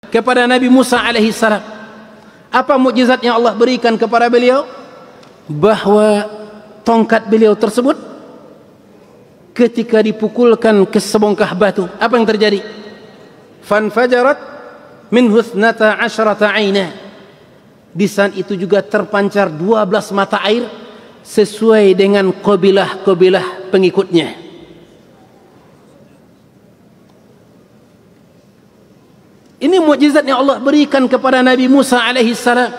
kepada Nabi Musa alaihi salam. Apa mukjizat yang Allah berikan kepada beliau? Bahwa tongkat beliau tersebut ketika dipukulkan ke sebongkah batu, apa yang terjadi? Fanfajarat minhu 12 aina. Di saat itu juga terpancar 12 mata air sesuai dengan kabilah-kabilah pengikutnya. Ini mukjizat yang Allah berikan kepada Nabi Musa alaihi salam.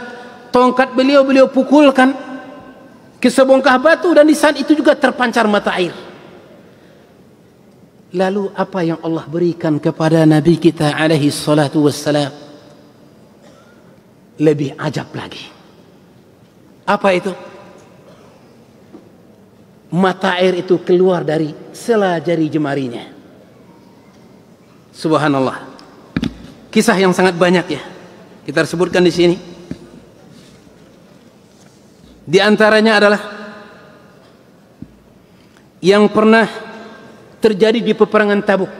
Tongkat beliau pukulkan ke sebongkah batu dan di saat itu juga terpancar mata air. Lalu apa yang Allah berikan kepada Nabi kita alaihi salatu wassalam? Lebih ajab lagi. Apa itu? Mata air itu keluar dari sela jari jemarinya. Subhanallah. Kisah yang sangat banyak ya. Kita sebutkan di sini. Di antaranya adalah yang pernah terjadi di peperangan Tabuk.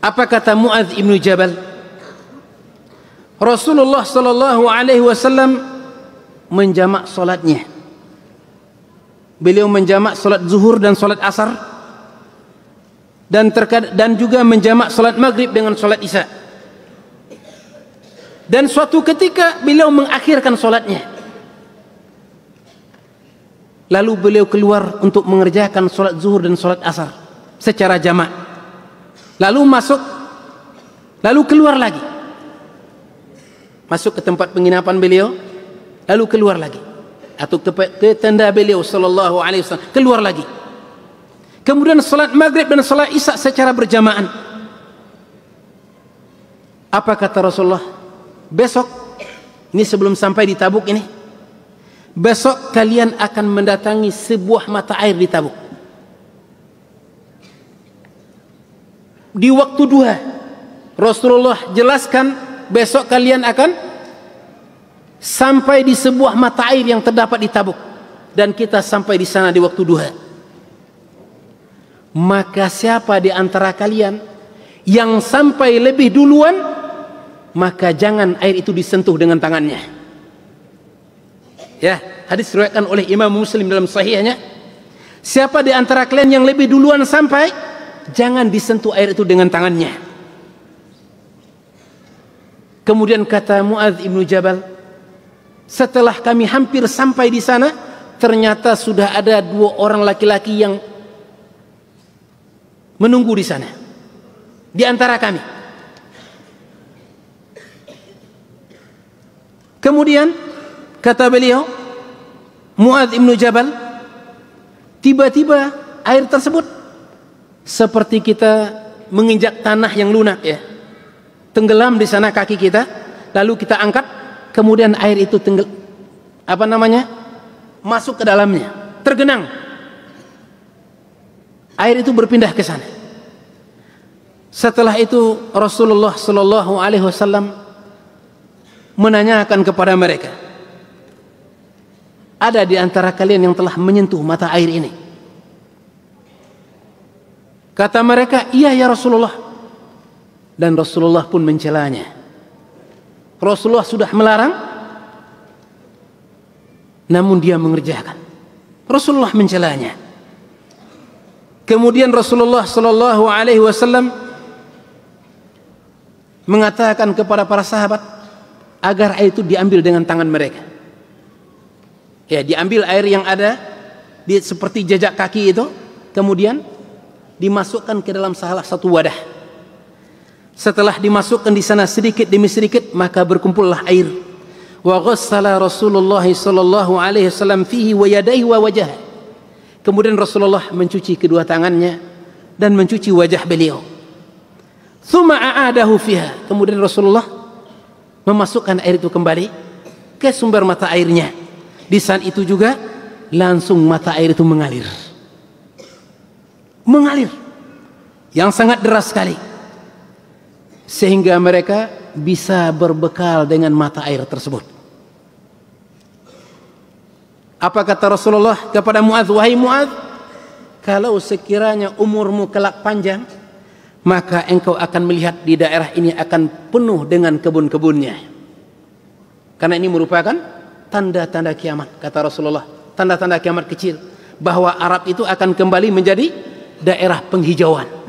Apa kata Mu'adz ibnu Jabal? Rasulullah sallallahu alaihi wasallam menjamak salatnya. Beliau menjamak salat zuhur dan salat asar dan juga menjamak salat maghrib dengan salat isya. Dan suatu ketika beliau mengakhirkan salatnya. Lalu beliau keluar untuk mengerjakan salat zuhur dan salat asar secara jamak. Lalu masuk, lalu keluar lagi. Masuk ke tempat penginapan beliau, lalu keluar lagi. Atau ke tenda beliau sallallahu alaihi wasallam, keluar lagi. Kemudian salat maghrib dan salat isya secara berjamaah. Apa kata Rasulullah? Besok, ini sebelum sampai di Tabuk ini, besok kalian akan mendatangi sebuah mata air di Tabuk. Di waktu duha, Rasulullah jelaskan besok kalian akan sampai di sebuah mata air yang terdapat di Tabuk, dan kita sampai di sana di waktu duha. Maka siapa di antara kalian yang sampai lebih duluan, maka jangan air itu disentuh dengan tangannya. Ya, hadis diriwayatkan oleh Imam Muslim dalam sahihnya. Siapa di antara kalian yang lebih duluan sampai, jangan disentuh air itu dengan tangannya. Kemudian kata Mu'adz ibnu Jabal, setelah kami hampir sampai di sana, ternyata sudah ada 2 orang laki-laki yang menunggu di sana di antara kami. Kemudian kata beliau, Mu'adz ibnu Jabal, tiba-tiba air tersebut seperti kita menginjak tanah yang lunak ya, tenggelam di sana kaki kita, lalu kita angkat, kemudian air itu masuk ke dalamnya, tergenang. Air itu berpindah ke sana. Setelah itu Rasulullah sallallahu alaihi wasallam menanyakan kepada mereka, ada di antara kalian yang telah menyentuh mata air ini? Kata mereka, iya ya Rasulullah. Dan Rasulullah pun mencelanya. Rasulullah sudah melarang, namun dia mengerjakan. Rasulullah mencelanya. Kemudian Rasulullah sallallahu alaihi wasallam mengatakan kepada para sahabat agar air itu diambil dengan tangan mereka. Ya, diambil air yang ada seperti jejak kaki itu, kemudian dimasukkan ke dalam salah satu wadah. Setelah dimasukkan di sana sedikit demi sedikit, maka berkumpullah air. Wa ghassala Rasulullah sallallahu alaihi wasallam fihi wa yadayhi wa wajhah. Kemudian Rasulullah mencuci kedua tangannya dan mencuci wajah beliau. Tsumma a'adahu fiha. Kemudian Rasulullah memasukkan air itu kembali ke sumber mata airnya. Di saat itu juga langsung mata air itu mengalir. Mengalir yang sangat deras sekali, sehingga mereka bisa berbekal dengan mata air tersebut. Apa kata Rasulullah kepada Mu'adz? Wahai Mu'adz, kalau sekiranya umurmu kelak panjang, maka engkau akan melihat di daerah ini akan penuh dengan kebun-kebunnya. Karena ini merupakan tanda-tanda kiamat, kata Rasulullah, tanda-tanda kiamat kecil, bahwa Arab itu akan kembali menjadi daerah penghijauan.